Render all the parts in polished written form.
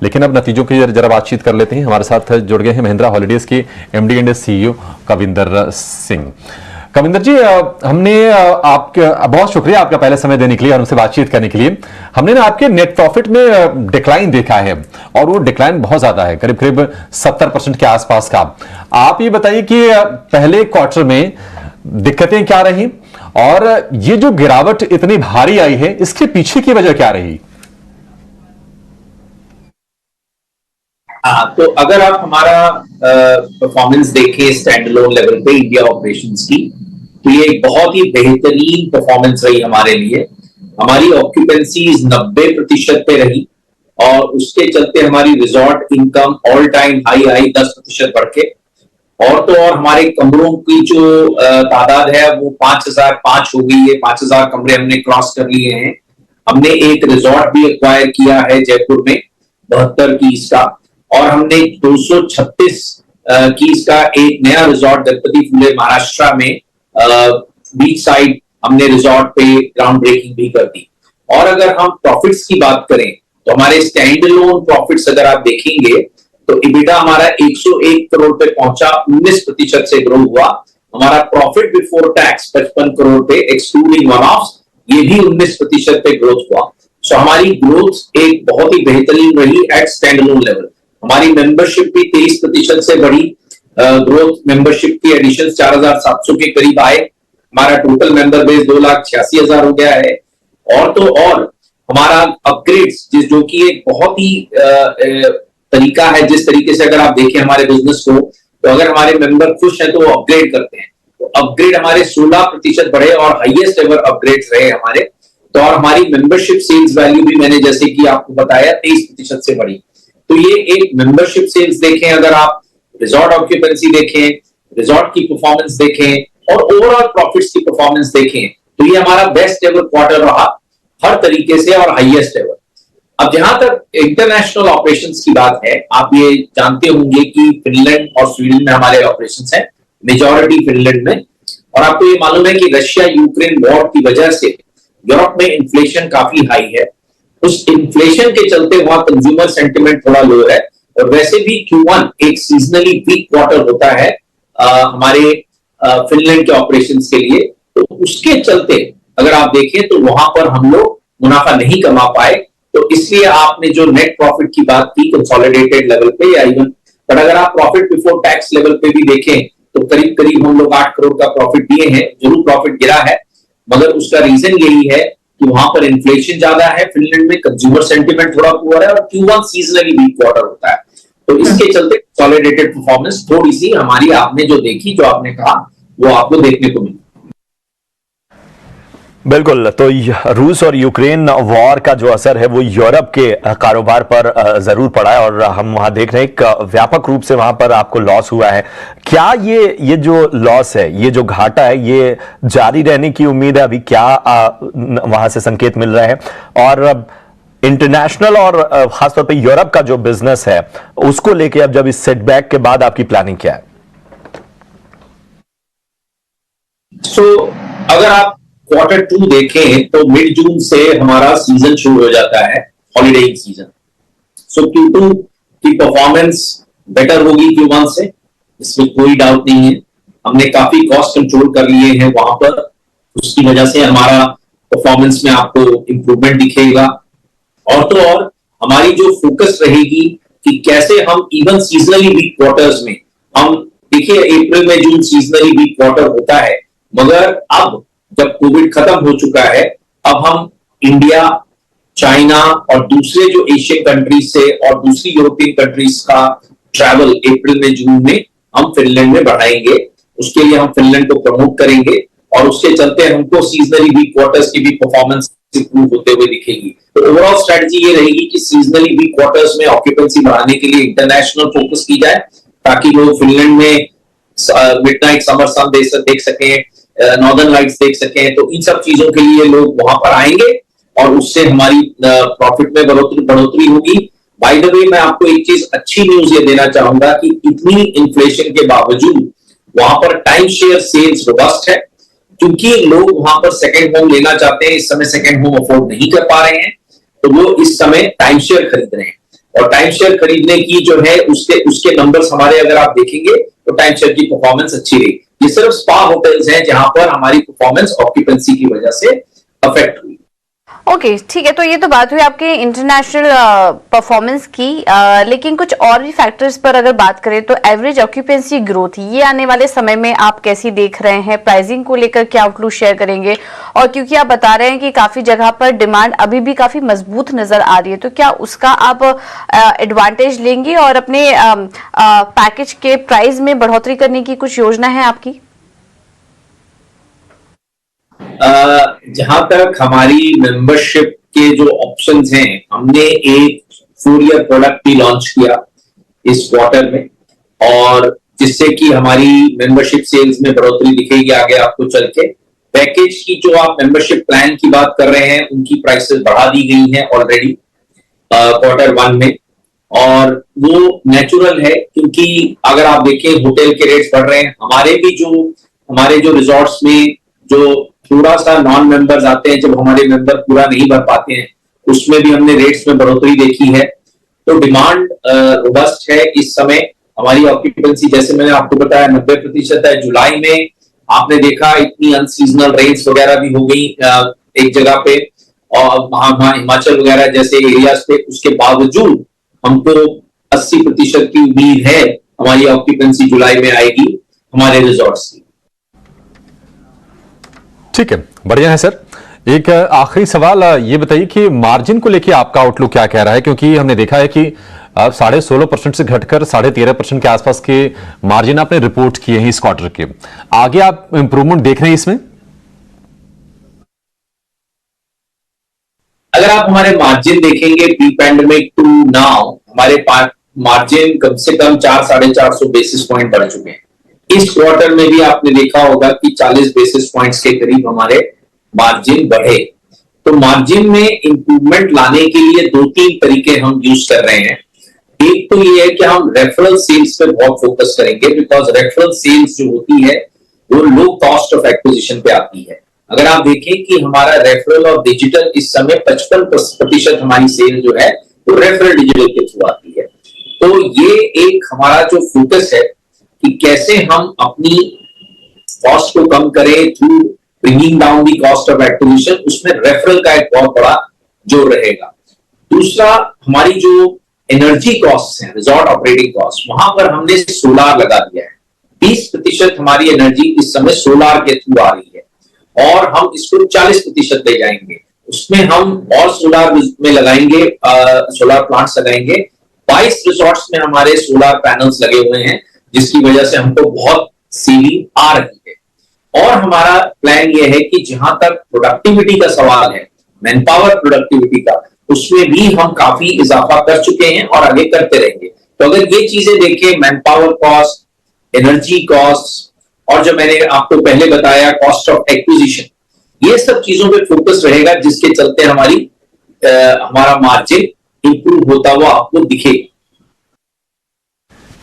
लेकिन अब नतीजों की जरा बातचीत कर लेते हैं। हमारे साथ जुड़ गए हैं महिंद्रा हॉलिडेज के MD and CEO Kavinder Singh. Kavinder ji, हमने आपका बहुत शुक्रिया आपका पहले समय देने के लिए और हमसे बातचीत करने के लिए। हमने ना आपके नेट प्रॉफिट में डिक्लाइन देखा है और वो डिक्लाइन बहुत ज्यादा है, करीब करीब 70% के आसपास का। आप ये बताइए कि पहले क्वार्टर में दिक्कतें क्या रही और ये जो गिरावट इतनी भारी आई है इसके पीछे की वजह क्या रही? तो अगर आप हमारा परफॉर्मेंस देखें स्टैंड अलोन लेवल पे इंडिया ऑपरेशंस की, तो ये एक बहुत ही बेहतरीन परफॉर्मेंस रही हमारे लिए। हमारी ऑक्यूपेंसी 90% पे रही और उसके चलते हमारी resort income all time high 10% बढ़ के, और तो और हमारे कमरों की जो तादाद है वो 5005 हो गई है। 5000 कमरे हमने क्रॉस कर लिए हैं। हमने एक रिजॉर्ट भी एक्वायर किया है जयपुर में 72 कीज का, और हमने 236 कीज का एक नया रिजॉर्ट गणपति फुले महाराष्ट्र में बीच साइड हमने रिजॉर्ट पे ग्राउंड ब्रेकिंग भी कर दी। और अगर हम प्रॉफिट्स की बात करें तो हमारे स्टैंड अलोन प्रॉफिट्स अगर आप देखेंगे तो इबिटा हमारा 101 करोड़ पे पहुंचा, 19% से ग्रो हुआ। हमारा प्रॉफिट बिफोर टैक्स 55 करोड़ पे एक्सक्लूडिंग वन ऑफ, ये भी 19% पे ग्रोथ हुआ। सो हमारी ग्रोथ एक बहुत ही बेहतरीन रही एट स्टैंड अलोन लेवल। हमारी मेंबरशिप भी 23% से बढ़ी। ग्रोथ मेंबरशिप की एडिशन 4700 के करीब आए। हमारा टोटल मेंबर बेस 2,86,000 हो गया है। और तो और हमारा अपग्रेड्स जो कि एक बहुत ही तरीका है, जिस तरीके से अगर आप देखें हमारे बिजनेस को, तो अगर हमारे मेंबर खुश हैं तो वो अपग्रेड करते हैं। तो अपग्रेड हमारे 16% बढ़े और हाईएस्ट एवर अपग्रेड्स रहे हमारे। तो और हमारी मेंबरशिप सेल्स वैल्यू भी मैंने जैसे कि आपको बताया 23% से बढ़ी। तो ये एक मेंबरशिप सेल्स देखें, अगर आप रिजॉर्ट ऑक्यूपेंसी देखें, रिजॉर्ट की परफॉर्मेंस देखें और ओवरऑल प्रॉफिट्स की परफॉर्मेंस देखें, तो ये हमारा बेस्ट एवर क्वार्टर रहा हर तरीके से और हाईएस्ट एवर। अब जहां तक इंटरनेशनल ऑपरेशंस की बात है, आप ये जानते होंगे कि फिनलैंड और स्वीडन में हमारे ऑपरेशंस हैं, मेजॉरिटी फिनलैंड में। और आपको ये मालूम है कि रशिया यूक्रेन वॉर की वजह से यूरोप में इन्फ्लेशन काफी हाई है। उस इन्फ्लेशन के चलते वहां कंज्यूमर सेंटिमेंट थोड़ा लो है। और वैसे भी Q1 एक सीजनली वीक क्वार्टर होता है हमारे फिनलैंड के ऑपरेशंस के लिए। तो उसके चलते अगर आप देखें तो वहां पर हम लोग मुनाफा नहीं कमा पाए। तो इसलिए आपने जो नेट प्रॉफिट की बात की कंसोलिडेटेड लेवल पे या इवन, बट अगर आप प्रॉफिट बिफोर टैक्स लेवल पे भी देखें तो करीब करीब हम लोग 8 करोड़ का प्रॉफिट दिए हैं। जरूर प्रॉफिट गिरा है, मगर उसका रीजन यही है कि वहां पर इन्फ्लेशन ज्यादा है फिनलैंड में, कंज्यूमर सेंटिमेंट थोड़ा पुअर है और Q1 सीजनली वीक क्वार्टर होता है। तो इसके चलते कंसोलिडेटेड परफॉर्मेंस थोड़ी सी हमारी आपने जो देखी, जो आपने कहा, वो आपको देखने को मिली। बिल्कुल। तो रूस और यूक्रेन वॉर का जो असर है वो यूरोप के कारोबार पर जरूर पड़ा है और हम वहां देख रहे हैं एक व्यापक रूप से वहां पर आपको लॉस हुआ है। क्या ये जो लॉस है, ये जो घाटा है, ये जारी रहने की उम्मीद है? अभी क्या वहां से संकेत मिल रहे हैं? और इंटरनेशनल और खासतौर पे यूरोप का जो बिजनेस है उसको लेके अब जब इस सेटबैक के बाद आपकी प्लानिंग क्या है? अगर आप Q2 देखें तो मिड जून से हमारा सीजन शुरू हो जाता है, हॉलीडे सीजन। Q2 की परफॉर्मेंस बेटर होगी Q1 से, इसमें कोई डाउट नहीं है। हमने काफी कॉस्ट कंट्रोल कर लिए हैं वहां पर, उसकी वजह से हमारा परफॉर्मेंस में आपको इंप्रूवमेंट दिखेगा। और तो और हमारी जो फोकस रहेगी कि कैसे हम इवन सीजनली वीक क्वार्टर्स में, हम देखिए अप्रैल में जून सीजनली वीक क्वार्टर होता है, मगर अब जब कोविड खत्म हो चुका है, अब हम इंडिया, चाइना और दूसरे जो एशियन कंट्रीज से और दूसरी यूरोपियन कंट्रीज का ट्रैवल अप्रैल में जून में हम फिनलैंड में बढ़ाएंगे। उसके लिए हम फिनलैंड को प्रमोट करेंगे और उसके चलते हमको सीजनली वीक क्वार्टर्स की भी परफॉर्मेंस इंप्रूव होते हुए दिखेगी। तो ओवरऑल स्ट्रेटजी ये रहेगी कि सीजनली वीक क्वार्टर्स में ऑक्यूपेंसी बढ़ाने के लिए इंटरनेशनल फोकस की जाए, ताकि लोग फिनलैंड में मिडनाइट समर सन देख सकें, नॉर्दर्न लाइट्स देख सकें। तो इन सब चीजों के लिए लोग वहां पर आएंगे और उससे हमारी प्रॉफिट में बढ़ोतरी होगी। बाय द वे, मैं आपको एक चीज अच्छी न्यूज ये देना चाहूंगा कि इतनी इन्फ्लेशन के बावजूद वहां पर टाइम शेयर सेल्स रोबस्ट है, क्योंकि लोग वहां पर सेकंड होम लेना चाहते हैं। इस समय सेकंड होम अफोर्ड नहीं कर पा रहे हैं, तो वो इस समय टाइम शेयर खरीद रहे हैं। और टाइम शेयर खरीदने की जो है उसके नंबर्स हमारे अगर आप देखेंगे तो टाइम शेयर की परफॉर्मेंस अच्छी रही। ये सिर्फ स्पा होटल्स हैं जहां पर हमारी परफॉर्मेंस ऑक्यूपेंसी की वजह से अफेक्ट हुई। ओके, ठीक है। तो ये तो बात हुई आपके इंटरनेशनल परफॉर्मेंस की, लेकिन कुछ और भी फैक्टर्स पर अगर बात करें तो एवरेज ऑक्यूपेंसी ग्रोथ ये आने वाले समय में आप कैसी देख रहे हैं? प्राइसिंग को लेकर क्या आउटलुक शेयर करेंगे? और क्योंकि आप बता रहे हैं कि काफी जगह पर डिमांड अभी भी काफी मजबूत नजर आ रही है, तो क्या उसका आप एडवांटेज लेंगे और अपने पैकेज के प्राइस में बढ़ोतरी करने की कुछ योजना है आपकी? जहां तक हमारी मेंबरशिप के जो ऑप्शंस हैं, हमने एक 4 ईयर प्रोडक्ट भी लॉन्च किया इस क्वार्टर में, और जिससे कि हमारी मेंबरशिप सेल्स में बढ़ोतरी दिखेगी आगे आपको चल के। पैकेज की जो आप मेंबरशिप प्लान की बात कर रहे हैं उनकी प्राइसेस बढ़ा दी गई हैं ऑलरेडी क्वार्टर 1 में, और वो नेचुरल है क्योंकि अगर आप देखें होटल के रेट्स बढ़ रहे हैं। हमारे जो रिजॉर्ट्स में जो थोड़ा सा नॉन मेंबर्स आते हैं, जब हमारे मेंबर पूरा नहीं भर पाते हैं, उसमें भी हमने रेट्स में बढ़ोतरी देखी है। तो डिमांड रोबस्ट है इस समय। हमारी ऑक्यूपेंसी जैसे मैंने आपको बताया 90% है। जुलाई में आपने देखा इतनी अनसीजनल रेन्स वगैरह भी हो गई एक जगह पे, और हिमाचल वगैरह जैसे एरियाज पे, उसके बावजूद हमको 80% की उम्मीद है हमारी ऑक्यूपेंसी जुलाई में आएगी हमारे रिजॉर्ट्स की। ठीक है, बढ़िया है सर। एक आखिरी सवाल ये बताइए कि मार्जिन को लेके आपका आउटलुक क्या कह रहा है, क्योंकि हमने देखा है कि 16.5% से घटकर 13.5% के आसपास के मार्जिन आपने रिपोर्ट किए हैं इस क्वार्टर के। आगे आप इंप्रूवमेंट देख रहे हैं इसमें? अगर आप हमारे मार्जिन देखेंगे प्री पैंडेमिक टू नाउ, हमारे मार्जिन कम से कम 400-450 बेसिस पॉइंट बढ़ चुके हैं। इस क्वार्टर में भी आपने देखा होगा कि 40 बेसिस पॉइंट्स के करीब हमारे मार्जिन बढ़े। तो मार्जिन में इंप्रूवमेंट लाने के लिए 2-3 तरीके हम यूज कर रहे हैं। एक तो ये है कि हम रेफरल सेल्स पे बहुत फोकस करेंगे, बिकॉज रेफरल सेल्स जो होती है वो लो कॉस्ट ऑफ एक्विजिशन पे आती है। अगर आप देखें कि हमारा रेफरल और डिजिटल इस समय 55% हमारी सेल जो है वो रेफरल डिजिटल के थ्रू आती है। तो ये एक हमारा जो फोकस है कि कैसे हम अपनी कॉस्ट को कम करें through bringing down the cost of acquisition, उसमें रेफरल का एक बहुत बड़ा जोर रहेगा। दूसरा, हमारी जो एनर्जी कॉस्ट है, रिजॉर्ट ऑपरेटिंग कॉस्ट, वहां पर हमने सोलार लगा दिया है। 20% हमारी एनर्जी इस समय सोलार के थ्रू आ रही है, और हम इसको 40% ले जाएंगे। उसमें हम और सोलार में लगाएंगे, सोलार प्लांट्स लगाएंगे। 22 रिजॉर्ट्स में हमारे सोलार पैनल्स लगे हुए हैं, जिसकी वजह से हमको बहुत सेविंग आ रही है। और हमारा प्लान यह है कि जहां तक प्रोडक्टिविटी का सवाल है, मैन पावर प्रोडक्टिविटी का, उसमें भी हम काफी इजाफा कर चुके हैं और आगे करते रहेंगे। तो अगर ये चीजें देखें, man power cost, energy cost, और जो मैंने आपको पहले बताया कॉस्ट ऑफ एक्विजिशन, ये सब चीजों पे फोकस रहेगा, जिसके चलते हमारा मार्जिन इंप्रूव होता हुआ आपको दिखेगा।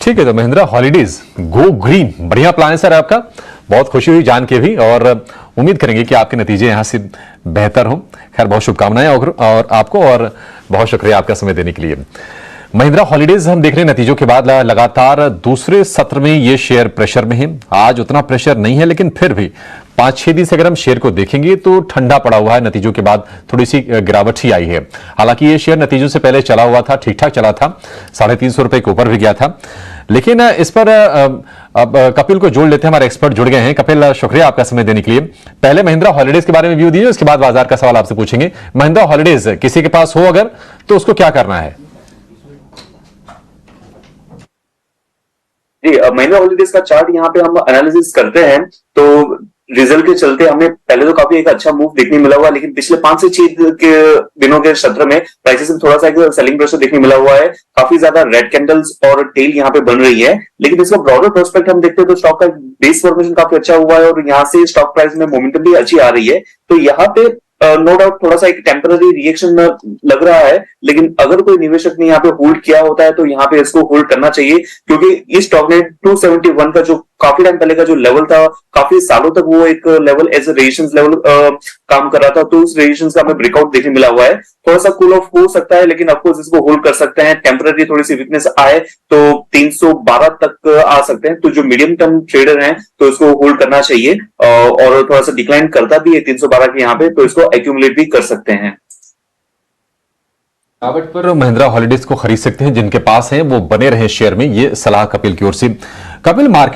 ठीक है, तो महिंद्रा हॉलिडेज गो ग्रीन, बढ़िया प्लान है सर आपका। बहुत खुशी हुई जान के भी, और उम्मीद करेंगे कि आपके नतीजे यहां से बेहतर हों। खैर, बहुत शुभकामनाएं और आपको, और बहुत शुक्रिया आपका समय देने के लिए। महिंद्रा हॉलिडेज हम देख रहे हैं नतीजों के बाद लगातार दूसरे सत्र में ये शेयर प्रेशर में है। आज उतना प्रेशर नहीं है, लेकिन फिर भी 5-6 दिन से अगर हम शेयर को देखेंगे तो ठंडा पड़ा हुआ है। नतीजों के बाद थोड़ी सी गिरावट ही आई है। हालांकि ये शेयर नतीजों से पहले चला हुआ था, ठीक ठाक चला था, 350 रुपए के ऊपर भी गया था। लेकिन इस पर अब कपिल को जोड़ लेते हैं, हमारे एक्सपर्ट जुड़ गए हैं। कपिल, शुक्रिया आपका समय देने के लिए। पहले महिंद्रा हॉलिडेज के बारे में व्यू दीजिए, उसके बाद बाजार का सवाल आपसे पूछेंगे। महिंद्रा हॉलिडेज किसी के पास हो अगर, तो उसको क्या करना है? जी, महिंद्रा हॉलिडेज का चार्ट यहाँ पे हम एनालिसिस करते हैं तो रिजल्ट के चलते हमें पहले तो काफी एक अच्छा मूव देखने मिला हुआ, लेकिन पिछले 5 से 6 दिनों के सत्र में प्राइसेस में थोड़ा सा एक सेलिंग प्रेशर देखने मिला हुआ है। काफी ज्यादा रेड कैंडल्स और टेल यहाँ पे बन रही है, लेकिन इसका ब्रॉडर प्रोस्पेक्ट हम देखते हैं तो स्टॉक का बेस फॉर्मेशन काफी अच्छा हुआ है और यहाँ से स्टॉक प्राइस में मोमेंटम भी अच्छी आ रही है। तो यहाँ पे नो डाउट थोड़ा सा एक टेम्पररी रिएक्शन लग रहा है, लेकिन अगर कोई निवेशक ने यहाँ पे होल्ड किया होता है तो यहाँ पे इसको होल्ड करना चाहिए, क्योंकि इस स्टॉक ने 271 का जो काफी टाइम पहले का जो लेवल था, काफी सालों तक वो एक लेवल एज रेजिस्टेंस लेवल काम कर रहा था, तो उस रेजिस्टेंस का हमें ब्रेकआउट देखने मिला हुआ है। थोड़ा सा कूल ऑफ हो सकता है, लेकिन ऑफकोर्स इसको होल्ड कर सकते हैं। टेम्पररी थोड़ी सी वीकनेस आए तो 312 तक आ सकते हैं, तो जो मीडियम टर्म ट्रेडर हैं तो इसको होल्ड करना चाहिए, और थोड़ा सा डिक्लाइन करता भी है 312 के यहाँ पे, तो इसको एक्यूमुलेट भी कर सकते हैं। गिरावट पर महिंद्रा हॉलिडेज को खरीद सकते हैं, जिनके पास है वो बने रहे शेयर में, ये सलाह कपिल की ओर से। कपिल, मार्केट